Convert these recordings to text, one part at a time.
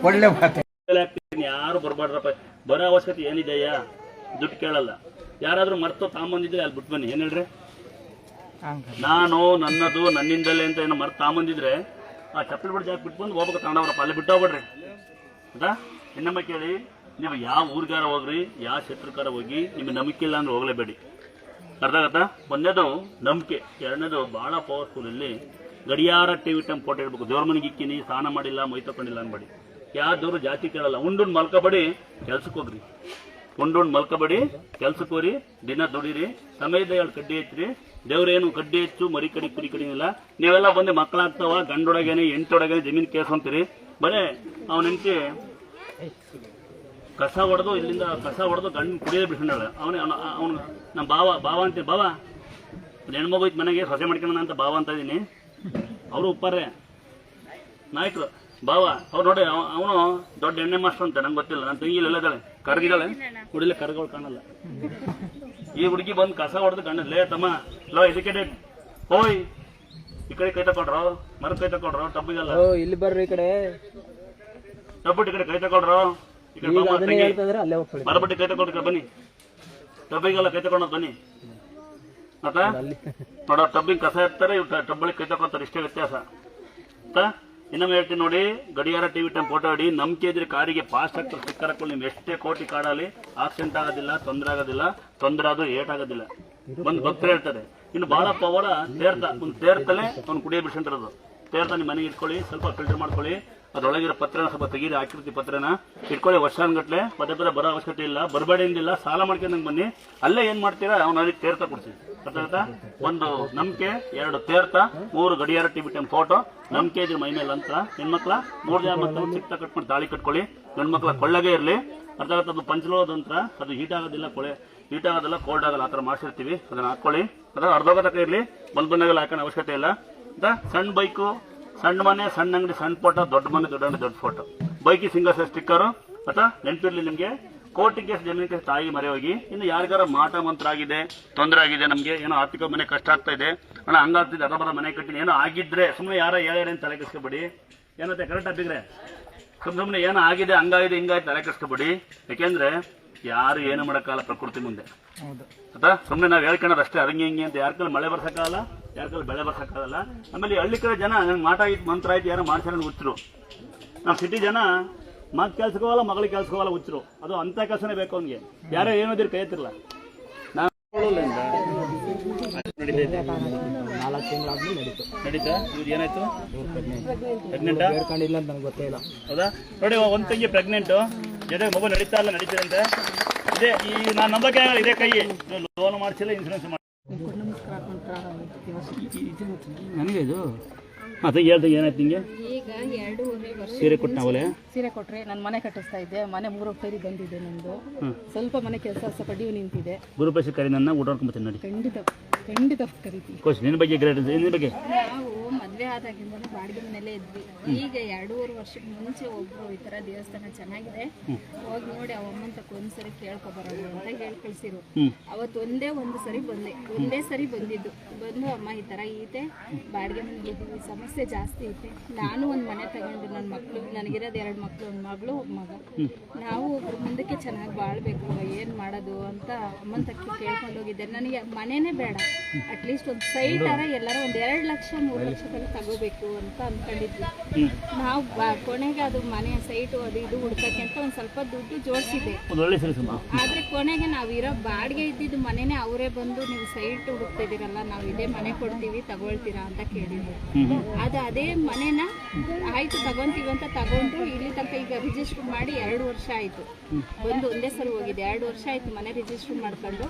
ಒಳ್ಳೆ ಮಾತು. ಯಾರು ಬರ್ಬಾರ್ದ್ರಪ್ಪ, ಬರೋ ಅವಶ್ಯಕತೆ ಏನಿದೆಯಾ? ದುಡ್ಡು ಕೇಳಲ್ಲ. ಯಾರಾದ್ರೂ ಮರ್ತು ತಾಂಬಂದಿದ್ರೆ ಅಲ್ಲಿ ಬಿಟ್ಟು ಬನ್ನಿ. ಏನ್ ಹೇಳ್ರಿ, ನಾನು ನನ್ನದು ನನ್ನಿಂದಲೇ ಅಂತ ಏನೋ ಮರ್ತು ತಾಂಬಂದಿದ್ರೆ ಆ ಚಪ್ಪಲಿ ಬಿಟ್ಟು ಜಾಗ ಬಿಟ್ಟು ಬಂದು ಹೋಗ್ಬೇಕು, ತಗೊಂಡವ್ರಪ್ಪ ಅಲ್ಲಿ ಬಿಟ್ಟು ಹೋಗ್ಬಿಡ್ರಿ ಆಯ್ತಾ. ಇನ್ನೊಮ್ಮೆ ಕೇಳಿ, ನೀವು ಯಾವ ಊರಿಗಾರ ಹೋಗ್ರಿ, ಯಾವ ಕ್ಷೇತ್ರಕಾರ ಹೋಗಿ, ನಿಮಗೆ ನಂಬಿಕೆ ಇಲ್ಲ ಅಂದ್ರೆ ಹೋಗ್ಲೇಬೇಡಿ. ಅರ್ಥ ಆಗತ್ತಾ? ಒಂದೇದು ನಂಬಿಕೆ, ಎರಡನೇದು ಬಹಳ ಪವರ್ಫುಲ್. ಇಲ್ಲಿ ಗಡಿಯಾರ ಟಿವಿ ಟೈಮ್ ಫೋಟೋ ಇಡ್ಬೇಕು. ದೇವ್ರ ಮನೆಗೆ ಇಕ್ಕಿನಿ, ಸ್ನಾನ ಮಾಡಿಲ್ಲ, ಮೈ ತಕೊಂಡಿಲ್ಲ ಅನ್ಬೇಡಿ. ಯಾವ್ದವ್ರು ಜಾತಿ ಕೇಳಲ್ಲ. ಉಂಡುಂಡು ಮಲ್ಕೋಬೇಡಿ, ಕೆಲ್ಸಕ್ಕೆ ಹೋಗ್ರಿ. ಉಂಡುಂಡು ಮಲ್ಕೋಬೇಡಿ, ಕೆಲ್ಸಕ್ಕೆ ಹೋಗ್ರಿ, ದಿನ ದುಡೀರಿ. ಸಮಯದ 2 ಕಡ್ಡಿ ಐತ್ರಿ. ದೇವ್ರೇನು ಕಡ್ಡಿ ಹೆಚ್ಚು ಮರಿ ಕಡಿ ಕುರಿ ಕಡಿನಿಲ್ಲ. ನೀವೆಲ್ಲ ಬಂದು ಮಕ್ಕಳಾಗ್ತಾವ, ಗಂಡೊಳಗೇನೆ ಎಂಟೊಳಗೇನೆ ಜಮೀನು ಕೇಳ್ಕೊಂತೀರಿ. ಬರೇ ಅವನ ಹೆಂಡತಿ ಕಸ ಹೊಡೆದು ಇಲ್ಲಿಂದ ಕಸ ಹೊಡೆದು ಗಂಡು ಕುಡಿಯೋದು ಬಿಡ್ಕೊಂಡಾಳ. ಅವನು ನಮ್ಮ ಬಾವ ಅಂತೀವಿ. ಬಾವ ಹೆಣ್ಮಗು ಐತಿ ಮನೆಗೆ, ಸೊಸೆ ಮಾಡ್ಕೊಳ್ಳೋಣ ಅಂತ ಬಾವ ಅಂತ ಇದೀನಿ. ಅವರು ಉಪ್ಪಾರೆ ನಾಯಕರು ಬಾವ. ಅವ್ರು ನೋಡಿ, ಅವನು ದೊಡ್ಡ ಎಣ್ಣೆ ಮಾಸ್ಟರ್ ಅಂತ. ನಂಗೆ ಗೊತ್ತಿಲ್ಲ. ನನ್ನ ತಂಗಿ ಎಲ್ಲ ಇದ್ದಾಳೆ, ಕರ್ಗಿದ್ದಾಳೆ. ಕುಡಿಲೆ ಕರ್ಗಳು ಕಾಣಲ್ಲ. ಈ ಹುಡುಗಿ ಬಂದು ಕಸ ಹೊಡೆದು ಗಂಡ, ಲೇ ತಮ್ಮ, ಲೋ ಎಜುಕೇಟೆಡ್, ಹೋಯ್ ಈ ಕಡೆ ಕೈ ತಕೊಳ್ರೋ, ಮರ ಕೈ ತಕೊಳ್ರೋ, ಟಬ್ಬಿಗಲ್ಲ ಇಲ್ಲಿ ಬರ್ರಿ, ಈ ಕಡೆ ಟಬ್ಬಿಟ್ಟು ಈ ಕಡೆ ಕೈ ತಕೊಳ್ರೋ, ಈ ಕಡೆ ಮರಬಟ್ಟಿ ಕೈ ತಗೊಂಡು ಬನ್ನಿ, ಟಬ್ಬಿಗೆಲ್ಲ ಕೈ ತಗೊಂಡು ಬನ್ನಿ. ಮತ್ತೆ ನೋಡೋ ಟಬ್ಬಿಗೆ ಕಸ ಇರ್ತಾರೆ, ಇವ್ ಟಬ್ಬಳಿಗೆ ಕೈ ತಗೊಂತಾರೆ. ಇಷ್ಟೇ ವ್ಯತ್ಯಾಸ. ಇನ್ನೊಮ್ಮೆ ಹೇಳ್ತೀನಿ ನೋಡಿ, ಗಡಿಯಾರ ಟಿವಿ ಟೈಮ್ ಫೋಟೋ ಇಡಿ. ನಂಬಿಕೆ ಇದ್ರೆ ಕಾರಿಗೆ ಫಾಸ್ಟ್ ಆಗ್ತಾರೆ ಸ್ಟಿಕ್ಕರ್ ಹಾಕೊಂಡು. ನಿಮ್ಗೆ ಎಷ್ಟೇ ಕೋಟಿ ಕಾಡಲಿ ಆಕ್ಸಿಡೆಂಟ್ ಆಗೋದಿಲ್ಲ, ತೊಂದರೆ ಆಗೋದಿಲ್ಲ. ತೊಂದರೆ ಆದ್ರೂ ಏಟಾಗೋದಿಲ್ಲ. ಬಂದು ಭಕ್ತರು ಹೇಳ್ತಾರೆ. ಇನ್ನು ಬಹಳ ಪವರ ತೇರ್ತ. ಒಂದು ತೇರ್ತಲೆ ಅವ್ನು ಕುಡಿಯೋ ಬಿಡ್ಸಂತಿರೋದು. ತೇರ್ತ ನಿಮ್ಮ ಮನೆಗೆ ಇಟ್ಕೊಳ್ಳಿ, ಸ್ವಲ್ಪ ಫಿಲ್ಟರ್ ಮಾಡ್ಕೊಳ್ಳಿ. ಅದ್ರೊಳಗಿರೋ ಪತ್ರನ ಸ್ವಲ್ಪ ತೆಗೀರಿ, ಆಕೃತಿ ಪತ್ರನ ಇಟ್ಕೊಳ್ಳಿ. ವರ್ಷಾನ್ಗಟ್ಲೆ ಪದೇ ಪದೇ ಬರೋ ಅವಶ್ಯಕತೆ ಇಲ್ಲ. ಬರಬೇಡಿ ಅಂದಿಲ್ಲ. ಸಾಲ ಮಾಡ್ಕೊಂಡಂಗೆ ಬನ್ನಿ. ಅಲ್ಲೇ ಏನ್ ಮಾಡ್ತೀರಾ ಅವ್ನು ಅದಕ್ಕೆ ತೇರ್ತ ಕೊಡ್ತೀವಿ. ಅರ್ಥ? ಒಂದು ನಂಬಿಕೆ, 2 ತೇರ್ತ, 3 ಗಡಿಯಾರ ಟಿವಿ ಟೈಮ್ ಫೋಟೋ. ನಂಬಿಕೆ ಇದ್ರೆ ಮೈ ಮೇಲೆ ಅಂತ. ಹೆಣ್ಮಕ್ಳ 3 ಜನ ಮಕ್ಕಳು ಚಿಕ್ಕ ಕಟ್ಕೊಂಡು ತಾಳಿ ಕಟ್ಕೊಳ್ಳಿ. ಗಂಡ್ಮಕ್ಳ ಕೊಳ್ಳಗೆ ಇರಲಿ. ಅರ್ಥ ಆಗುತ್ತೆ? ಅದು ಪಂಚಲೋದಂತ್ರ. ಅದು ಹೀಟ್ ಆಗೋದಿಲ್ಲ, ಹೀಟ್ ಆಗೋದಿಲ್ಲ, ಕೋಲ್ಡ್ ಆಗಲ್ಲ. ಆ ಥರ ಮಾಡಿಸಿರ್ತೀವಿ. ಅದನ್ನ ಹಾಕೊಳ್ಳಿ. ಅದ ಅರ್ಧೋಗತಕ ಇರಲಿ. ಬಂದಾಗೆಲ್ಲ ಹಾಕೋಣ ಅವಶ್ಯಕತೆ ಇಲ್ಲ. ಸಣ್ಣ ಬೈಕು, ಸಣ್ಣ ಮನೆ, ಸಣ್ಣ ಅಂಗಡಿ, ಸಣ್ಣ ಫೋಟೋ. ದೊಡ್ಡ ಮನೆ, ದೊಡ್ಡ ಅಂಗಡಿ, ದೊಡ್ಡ ಫೋಟೋ. ಬೈಕಿ ಸಿಂಗಲ್ ಸೈಜ್ ಸ್ಟಿಕ್ಕರು. ಅಥವಾ ನೆನಪಿರ್ಲಿ ನಿಮಗೆ, ಕೋಟಿ ಕೇಸ್ ಜಮೀನು ಕೇಸ್ ತಾಯಿ ಮರೆ ಹೋಗಿ. ಇನ್ನು ಯಾರಿಗಾರ ಮಾಟ ಮಂತ್ರ ಆಗಿದೆ, ತೊಂದರೆ ಆಗಿದೆ, ನಮಗೆ ಏನೋ ಆರ್ಥಿಕ ಮನೆ ಕಷ್ಟ ಆಗ್ತಾ ಇದೆ, ಅಣ್ಣ ಹಂಗಾಗ್ತಿದೆ, ಅರ್ಧ ಮನೆ ಕಟ್ಟಿನಿ, ಏನೋ ಆಗಿದ್ರೆ ಸುಮ್ಮನೆ ಯಾರ ಅಂತ ತಲೆ ಕೆಸ್ಕೊಬೇಡಿ. ಏನಂತೆ ಕರೆಕ್ಟ್ ಆಗಿದ್ರೆ ಸುಮ್ಮನೆ ಏನೋ ಆಗಿದೆ, ಹಂಗಾಗಿದೆ, ಹಿಂಗಾಯ್ತು ತಲೆ ಕೆಸ್ಕೊಬೇಡಿ. ಯಾಕೆಂದ್ರೆ ಯಾರು ಏನು ಮಾಡೋಕ್ಕಾಗಲ್ಲ ಪ್ರಕೃತಿ ಮುಂದೆ. ಅಥವಾ ಸುಮ್ಮನೆ ನಾವು ಹೇಳ್ಕೊಳ್ಳೋದು ಅಷ್ಟೇ, ಹಂಗೆ ಹಿಂಗೆ ಅಂತ. ಯಾರ ಕೈಲಿ ಮಳೆ ಬರ್ಸಕ್ಕಾಗಲ್ಲ, ಯಾರ ಕೈಲಿ ಬೆಳೆ ಬರ್ಸಕ್ಕಾಗಲ್ಲ. ಆಮೇಲೆ ಹಳ್ಳಿ ಕಡೆ ಜನ ನಂಗೆ ಮಾಟ ಆಯ್ತು, ಮಂತ್ರ ಆಯ್ತು, ಯಾರೋ ಮಾಡ್ಸಾರ ಹುಚ್ಚರು. ನಮ್ಮ ಸಿಟಿ ಜನ ಮಗ ಕೆಲ್ಸಕೋವಲ್ಲ, ಮಗಳಿಗೆ ಕೆಲ್ಸಕೋವಲ್ಲ, ಹುಚ್ಚರು. ಅದು ಅಂತ ಕೆಲಸನೇ ಬೇಕು ಅವ್ನಿಗೆ. ಯಾರೋ ಏನೋದಿರು ಕೈ ಎತ್ತಿರಲ್ಲ. ನಾನು ನಡೀತಾ ಇವ್ರು ಏನಾಯ್ತು, ಪ್ರೆಗ್ನೆಂಟ್ ಹೇಳ್ಕೊಂಡಿಲ್ಲ ಅಂತ ನನಗೆ ಗೊತ್ತೇ ಇಲ್ಲ. ಹೌದಾ? ನೋಡಿ, ಒಂದು ತಂಗಿ ಪ್ರೆಗ್ನೆಂಟು, ಜೊತೆಗೆ ಮಗು ನಡೀತಾ ಇಲ್ಲ, ನಡೀತಿರಂತೆ. ಇದೇ ಈ ನಾನು ನಂಬಕ್ಕೆ ಆಗಲ್ಲ. ಇದೇ ಕೈ ಲೋನ್ ಮಾಡಿಸಿಲ್ಲ, ಇನ್ಸೂರೆನ್ಸ್ ಮಾಡಿ ನನಗೆ ಇದು. ಅದು ಹೇಳ್ದಂಗೆ ಏನಾಯ್ತು ನಿಂಗೆ? ಈಗ 2.5 ವರ್ಷ ಸೀರೆ ಕೊಟ್ಟು ನಾವಲೆ ಸೀರೆ ಕೊಟ್ರೆ ನಾನು ಮನೆ ಕಟ್ಟಿಸ್ತಾ ಇದ್ದೆ. ಮನೆ 3 ಒಕ್ಟೇರಿ ಬಂದಿದೆ ನಂದು. ಸ್ವಲ್ಪ ಮನೆ ಕೆಲಸ ಸ್ವಲ್ಪ ಡ್ಯೂ ನಿಂತಿದೆ. ಗುರುಪೇಶ ಕರಿ ನನ್ನ ಊಟರ್ಕೊಂಬತ್ತೀನಿ ನೋಡಿ. ಖಂಡಿತ ಕರಿತೀವಿ. ಕೋಚ್ ನಿನ್ನ ಬಗ್ಗೆ ಗ್ರೇಟ್. ನಿನ್ನ ಬಗ್ಗೆ ನಾವು ಮದುವೆ ಆದಾಗಿಂದಲೇ ಬಾಡಿಗೆ ಮನೆಯಲ್ಲೇ ಇದ್ವಿ. ಈಗ 2.5 ವರ್ಷಕ್ಕೆ ಮುಂಚೆ ಒಬ್ರು ಈ ತರ ದೇವಸ್ಥಾನ ಚೆನ್ನಾಗಿದೆ, ಹೋಗಿ ನೋಡಿ ಅವಮ್ಮನ ತಕ್ಕ ಒಂದ್ಸರಿ ಕೇಳ್ಕೊಬರೋದು ಅಂತ ಹೇಳಿ ಕಳ್ಸಿರು. ಅವತ್ತು ಒಂದೇ ಸರಿ ಬಂದಿದ್ದು. ಬಂದು ಅಮ್ಮ ಈ ತರ ಐತೆ, ಬಾಡಿಗೆ ಮನೆಗೆ ಸಮಸ್ಯೆ ಜಾಸ್ತಿ ಐತೆ. ನಾನು ಒಂದು ಮನೆ ತಗೊಂಡು ನನ್ನ ಮಕ್ಕಳು, ನನಗಿರೋದು 2 ಮಕ್ಕಳು, 1 ಮಗಳು 1 ಮಗ. ನಾವು ಒಬ್ರು ಮುಂದಕ್ಕೆ ಚೆನ್ನಾಗಿ ಬಾಳ್ಬೇಕು, ಏನು ಮಾಡೋದು ಅಂತ ಅಮ್ಮನ ತಕ್ಕ ಕೇಳ್ಕೊಂಡು ಹೋಗಿದ್ದೆ. ನನಗೆ ಮನೆನೇ ಬೇಡ, ಅಟ್ಲೀಸ್ಟ್ ಒಂದು ಸೈಟಾರ ಎಲ್ಲಾರ ಒಂದು 2 ಲಕ್ಷ 3 ಲಕ್ಷದಲ್ಲಿ ತಗೋಬೇಕು ಅಂತ ಅಂದ್ಕೊಂಡಿದ್ವಿ. ನಾವು ಕೊನೆಗೆ ಅದು ಮನೆ ಸೈಟು ಅದು ಇದು ಹುಡ್ಕಕ್ಕೆ ಅಂತ ಒಂದು ಸ್ವಲ್ಪ ದುಡ್ಡು ಜೋಡಿಸಿದೆ. ಆದ್ರೆ ಕೊನೆಗೆ ನಾವಿರೋ ಬಾಡಿಗೆ ಇದ್ದಿದ್ದು ಮನೆನೇ ಅವರೇ ಬಂದು ನೀವು ಸೈಟ್ ಹುಡುಕ್ತಾ ಇದೀರಲ್ಲ, ನಾವು ಇದೇ ಮನೆ ಕೊಡ್ತೀವಿ ತಗೊಳ್ತೀರಾ ಅಂತ ಕೇಳಿದ್ರು. ಅದೇ ಮನೆನ ಆಯ್ತು ತಗೊಂತೀವಿ ಅಂತ ತಗೊಂಡು ಇಲ್ಲಿ ತನಕ ಈಗ ರಿಜಿಸ್ಟರ್ ಮಾಡಿ 2 ವರ್ಷ ಆಯ್ತು. ಬಂದು ಒಂದೇ ಸರಿ ಹೋಗಿದೆ. 2 ವರ್ಷ ಆಯ್ತು ಮನೆ ರಿಜಿಸ್ಟರ್ ಮಾಡ್ಕೊಂಡು.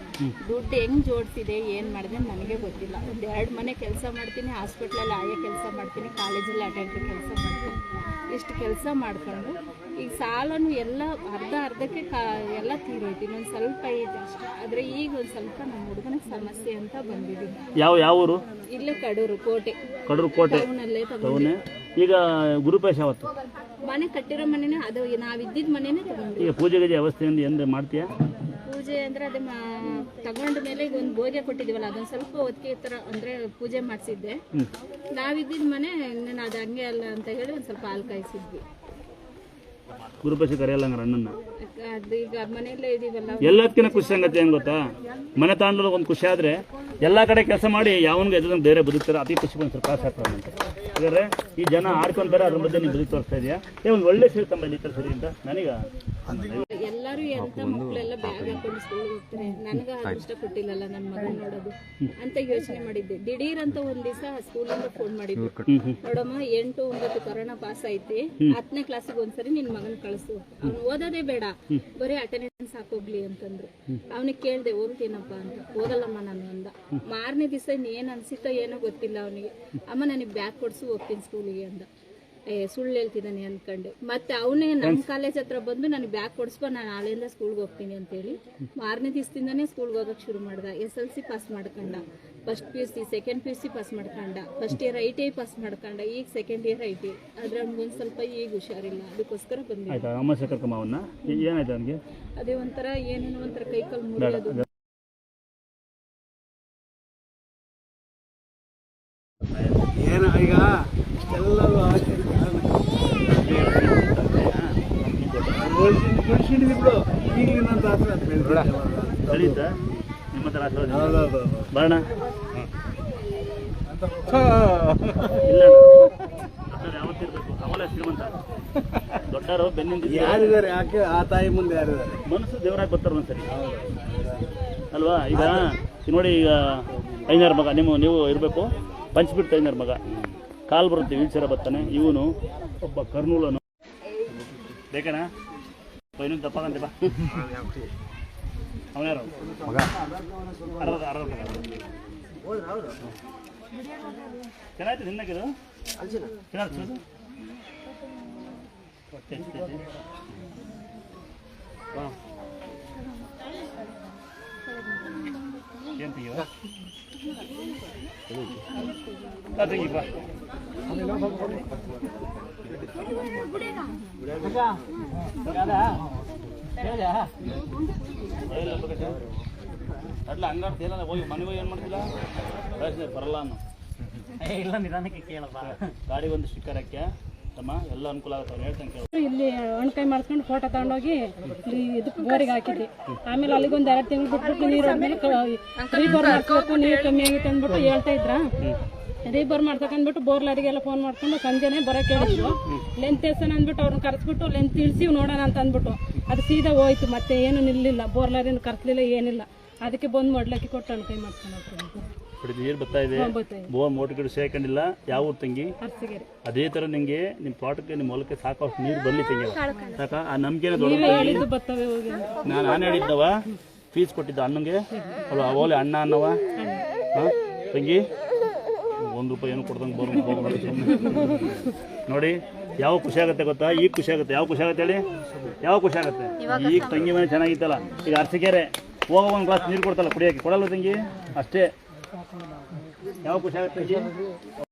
ದುಡ್ಡು ಹೆಂಗ್ ಜೋಡಿಸಿದೆ ಏನ್ ಮಾಡಿದೆ ನನಗೆ ಗೊತ್ತಿಲ್ಲ. ಒಂದು 2 ಮನೆ ಕೆಲಸ ಮಾಡ್ತೀನಿ, ಹಾಸ್ಪಿಟ್ಲಲ್ಲಿ ಆಯಾ ಕೆಲಸ ಮಾಡ್ತೀನಿ, ಕಾಲೇಜಲ್ಲಿ ಅಟೆಂಡರ್ ಕೆಲಸ ಮಾಡ್ತೀನಿ. ಇಷ್ಟು ಕೆಲಸ ಮಾಡ್ಕೊಂಡು ಈಗ ಸಾಲನು ಎಲ್ಲ ಅರ್ಧಕ್ಕೆ ಎಲ್ಲ ತೀರೋಯ್ತು. ಇನ್ನೊಂದು ಸ್ವಲ್ಪ ಐತೆ ಅಷ್ಟೇ. ಆದರೆ ಈಗ ಒಂದು ಸ್ವಲ್ಪ ನಮ್ಮ ಹುಡುಗನಿಗೆ ಸಮಸ್ಯೆ ಅಂತ ಬಂದಿದ್ದೀನಿ. ಯಾವ ಊರು? ಇಲ್ಲೇ ಕಡೂರು ಕೋಟೆ ಟೌನಲ್ಲೇ ತಗೊಂಡೆ. ಈಗ ಗುರುಪೇಶ ಯಾವತ್ತು? ಮನೆ ಕಟ್ಟಿರೋ ಮನೆನೇ ಅದು, ನಾವಿದ್ದಿದ್ದ ಮನೆನೇ ತಗೊಂಡು. ಈಗ ಪೂಜೆ ಗೀಜೆ ವ್ಯವಸ್ಥೆ ಏನು ಮಾಡ್ತೀಯಾ? ಪೂಜೆ ಅಂದ್ರೆ ಅದೇ ತಗೊಂಡ ಮೇಲೆ ಈಗ ಒಂದು ಭೋಗೆ ಕೊಟ್ಟಿದ್ದೀವಲ್ಲ ಅದೊಂದು ಸ್ವಲ್ಪ ಹೊತ್ತಿಗೆ ಥರ ಅಂದರೆ ಪೂಜೆ ಮಾಡಿಸಿದ್ದೆ. ನಾವಿದ್ದಿದ್ದ ಮನೆ ನಾನು ಅದು ಹಂಗೆ ಅಲ್ಲ ಅಂತ ಹೇಳಿ ಒಂದು ಸ್ವಲ್ಪ ಹಾಲು ಕಾಯಿಸಿದ್ವಿ. ಗುರುಪಸಿ ಕರೆಯಲ್ಲ ಹಂಗಾರೆ ಅಣ್ಣನ. ಅದು ಈಗ ಮನೆಯಲ್ಲೇ ಇದೀವಲ್ಲ. ಎಲ್ಲದಕ್ಕಿಂತ ಖುಷಿ ಸಂಗತಿ ಏನು ಗೊತ್ತಾ, ಮನೆ ತಾಂಡ್ರಲ್ಲಿ ಒಂದು ಖುಷಿ ಆದರೆ ಎಲ್ಲ ಕಡೆ ಕೆಲಸ ಮಾಡಿ ಯಾವನಿಗೆ ಎದ್ದಂಗೆ ಬೇರೆ ಬದುಕ್ತಾರೆ, ಅತಿ ಖುಷಿ ಬಂದು ಸ್ವಲ್ಪ ಕಾಸು ಹಾಕ್ತಾರೆ ಅಂತ. ಹಾಗಾದ್ರೆ ಈ ಜನ ಆಡ್ಕೊಂತಾರೆ, ಅದ್ರ ಮಧ್ಯೆ ನೀವು ಬದುಕು ತೋರಿಸ್ತಾ ಇದೆಯಾ? ಒಂದು ಒಳ್ಳೆ ಸರಿ ತಮ್ಮ ಈ ಥರ ಸರಿ ಅಂತ ನನಗೆ. ಎಲ್ಲರೂ ಎಂತ ಮಕ್ಕಳೆಲ್ಲ ಬ್ಯಾಗ್ ಹಾಕೊಂಡು ಸ್ಕೂಲ್ಗೆ ಹೋಗ್ತಾರೆ, ನನಗೆ ಅದೃಷ್ಟ ಕೊಟ್ಟಿಲ್ಲಲ್ಲ ನನ್ನ ಮಗನ ನೋಡೋದು ಅಂತ ಯೋಚನೆ ಮಾಡಿದ್ದೆ. ದಿಢೀರ್ ಅಂತ ಒಂದ್ ದಿವಸ ಸ್ಕೂಲಿಂದ ಫೋನ್ ಮಾಡಿದ್ದೆ, ನೋಡಮ್ಮ 8, 9 ಕೊರೋನಾ ಪಾಸ್ ಐತಿ, 10ನೇ ಕ್ಲಾಸಿಗೆ ಒಂದ್ಸರಿ ನಿನ್ ಮಗನ ಕಳಿಸು, ಅವ್ನು ಓದೋದೇ ಬೇಡ ಬರೀ ಅಟೆಂಡೆನ್ಸ್ ಹಾಕೋಗ್ಲಿ ಅಂತಂದ್ರು. ಅವನಿಗೆ ಕೇಳ್ದೆ ಓದ್ತೀನಪ್ಪ ಅಂತ, ಓದಲ್ಲಮ್ಮ ನಾನು ಅಂದ. ಮಾರನೇ ದಿವಸ ಏನ್ ಅನ್ಸಿತ್ತೋ ಏನೋ ಗೊತ್ತಿಲ್ಲ ಅವನಿಗೆ, ಅಮ್ಮ ನನಗೆ ಬ್ಯಾಗ್ ಕೊಡ್ಸು ಹೋಗ್ತೀನಿ ಸ್ಕೂಲಿಗೆ ಅಂದ. ಸುಳ್ಳು ಹೇಳ್ತಿದ್ದಾನೆ ಅನ್ಕೊಂಡೆ. ಮತ್ತೆ ಅವನೇ ನಮ್ಮ ಕಾಲೇಜ್ ಹತ್ರ ಬಂದು ನನಗೆ ಬ್ಯಾಗ್ ಕೊಡಿಸ್ಬೋ, ನಾನು ನಾಳೆಯಿಂದ ಸ್ಕೂಲ್ಗೆ ಹೋಗ್ತೀನಿ ಅಂತೇಳಿ ಮಾರನೇ ದಿವಸದಿಂದನೇ ಸ್ಕೂಲ್ಗೆ ಹೋಗೋಕೆ ಶುರು ಮಾಡ್ದ. SLC ಪಾಸ್ ಮಾಡ್ಕೊಂಡ, first PUC, second PUC pass ಮಾಡ್ಕೊಂಡ, ಫಸ್ಟ್ ಇಯರ್ ITI ಪಾಸ್ ಮಾಡ್ಕೊಂಡ, ಈಗ ಸೆಕೆಂಡ್ ಇಯರ್ ITI. ಆದ್ರೆ ಅವ್ನಿಗೊಂದು ಸ್ವಲ್ಪ ಈಗ ಹುಷಾರಿಲ್ಲ, ಅದಕ್ಕೋಸ್ಕರ ಬಂದಿದ್ದೆ. ಅದೇ ಒಂಥರ ಏನೇನೋ ಒಂಥರ ಕೈಕಾಲು ಮುರಿಯೋದು. ಏನು ಈಗ ಎಲ್ಲರೂ ಬಿಡು ಈಗಲಿನ ಬರೋಣ ಇಲ್ಲ ಯಾವತ್ತಿರ್ಬೇಕು ಅವಲೇ ಶ್ರೀಮಂತ ದೊಡ್ಡವರು ಬೆನ್ನಿಂದ ಯಾರಿದ್ದಾರೆ? ಯಾಕೆ ಆ ತಾಯಿ ಮುಂದೆ ಯಾರಿದ್ದಾರೆ? ಮನಸ್ಸು ದೇವರಾಗಿ ಬರ್ತಾರೆ ಒಂದ್ಸರಿ ಅಲ್ವಾ? ಈಗ ನೋಡಿ, ಈಗ ಐನಾರ್ ಮಗ ನೀವು ಇರಬೇಕು, ಪಂಚ್ಬಿಟ್ಟು ಐನಾರ್ ಮಗ ಕಾಲು ಬರುತ್ತೆ, ವೀಲ್ಚೇರ ಬರ್ತಾನೆ. ಇವನು ಒಬ್ಬ ಕರ್ನೂಲನು ಬೇಕಣ್ಣ, ಇನ್ನೊಂದು ತಪ್ಪಂತೆ ಬಾ. ಅವನ್ಯಾರು ಮಗ 60 ಚೆನ್ನಾಯ್ತು ನಿನ್ನಕ್ಕಿದು ಚೆನ್ನಾಗ್ತದೆ. ಏನು ತೆಗಿವ ತೆಗಿಪ್ಪ. ಅಡ್ಲ ಹಂಗಾಡ್ತ ಏನಲ್ಲ, ಹೋಗಿ ಮನೆಗೆ ಏನು ಮಾಡ್ತಿಲ್ಲ ಬರಲ್ಲ ಅನ್ನೋ ಇಲ್ಲ, ನಿಧಾನಕ್ಕೆ ಕೇಳಪ್ಪ. ಗಾಡಿಗೆ ಒಂದು ಸ್ಟಿಕ್ಕರ್ ಹಾಕ್ಯ ತಮ್ಮ, ಎಲ್ಲ ಅನುಕೂಲ ಆಗುತ್ತೆ. ಹೇಳ್ತಾನೆ ಕೇಳ. ಇಲ್ಲಿ ಒಣಕಾಯಿ ಮಾಡ್ಕೊಂಡು ಫೋಟೋ ತಗೊಂಡೋಗಿ ಇದಕ್ಕೆ ಬೋರಿಗೆ ಹಾಕಿದ್ವಿ. ಆಮೇಲೆ ಅಲ್ಲಿಗೆ ಒಂದು 2 ತಿಂಗಳು ಬಿಟ್ಬಿಟ್ಟು ನೀರು ಆದ್ಮೇಲೆ ರೀಬೋರ್ ಮಾಡ್ಸ್ಬೇಕು, ನೀರು ಕಮ್ಮಿ ಆಗಿತ್ತು ಅಂದ್ಬಿಟ್ಟು ಹೇಳ್ತಾ ಇದ್ರ. ರೀಬೋರ್ ಮಾಡ್ಸಕಂದ್ಬಿಟ್ಟು ಬೋರ್ಲಾರಿಗೆಲ್ಲ ಫೋನ್ ಮಾಡ್ಕೊಂಡು ಸಂಜೆನೆ ಬರೋಕೆ ಹೇಳಿದ್ರು. ಲೆಂತ್ ಎಸನ್ ಅಂದ್ಬಿಟ್ಟು ಅವ್ರನ್ನ ಕರೆಸ್ಬಿಟ್ಟು ಲೆಂತ್ ಇಳಿಸಿ ನೋಡೋಣ ಅಂತ ಅಂದ್ಬಿಟ್ಟು ಅದು ಸೀದಾ ಹೋಯ್ತು. ಮತ್ತೆ ಏನು ನಿಲ್ಲಿಲ್ಲ, ಬೋರ್ಲಾರಿನ ಕರೆಸ್ಲಿಲ್ಲ, ಏನಿಲ್ಲ. ಅದಕ್ಕೆ ಬಂದು ಮೊಡ್ಲಕ್ಕಿ ಕೊಟ್ಟು ಅಣ್ಕಾಯಿ ಮಾಡ್ಕೊಂಡು ನೀರು ಬರ್ತಾ ಇದೆ, ಬೋರ್ ಮೋಟರ್ ಗಿಡ ಸೇರ್ಕೊಂಡಿಲ್ಲ. ಯಾವ ಊರು ತಂಗಿ? ಅದೇ ಥರ ನಿಮಗೆ ನಿಮ್ಮ ತೋಟಕ್ಕೆ ನಿಮ್ಮ ಹೊಲಕ್ಕೆ ಸಾಕಷ್ಟು ನೀರು ಬರಲಿ ತಂಗಿ, ಸಾಕ ಆ ನಂಬಿಕೆನೇ ದೊಡ್ಡ. ನಾನು ಹೇಳಿದ್ದವ ಫೀಸ್ ಕೊಟ್ಟಿದ್ದ ಅಣ್ಣಂಗೆ, ಅಲ್ಲ ಅವಲೆ ಅಣ್ಣ ಅನ್ನವ. ಹಾಂ ತಂಗಿ, 1 ರೂಪಾಯಿ ಏನು ಕೊಡ್ದಂಗೆ ಬೋರ್ ನೋಡಿ. ಯಾವ ಖುಷಿ ಆಗುತ್ತೆ ಗೊತ್ತಾ? ಈಗ ಖುಷಿ ಆಗುತ್ತೆ. ಯಾವ ಖುಷಿ ಆಗುತ್ತೆ ಹೇಳಿ? ಯಾವ ಖುಷಿ ಆಗುತ್ತೆ? ಈಗ ತಂಗಿ ಮನೆ ಚೆನ್ನಾಗಿತ್ತಲ್ಲ, ಈಗ ಅರಸಿಕೆರೆ ಹೋಗೋ ಒಂದು ಗ್ಲಾಸ್ ನೀರು ಕೊಡ್ತಲ್ಲ ಕುಡಿಯೋಕ್ಕೆ, ಕೊಡಲ್ಲ ತಂಗಿ? ಅಷ್ಟೇ. ಯಾವ ಖುಷಿ ಆಗುತ್ತೆ ತಂಗಿ?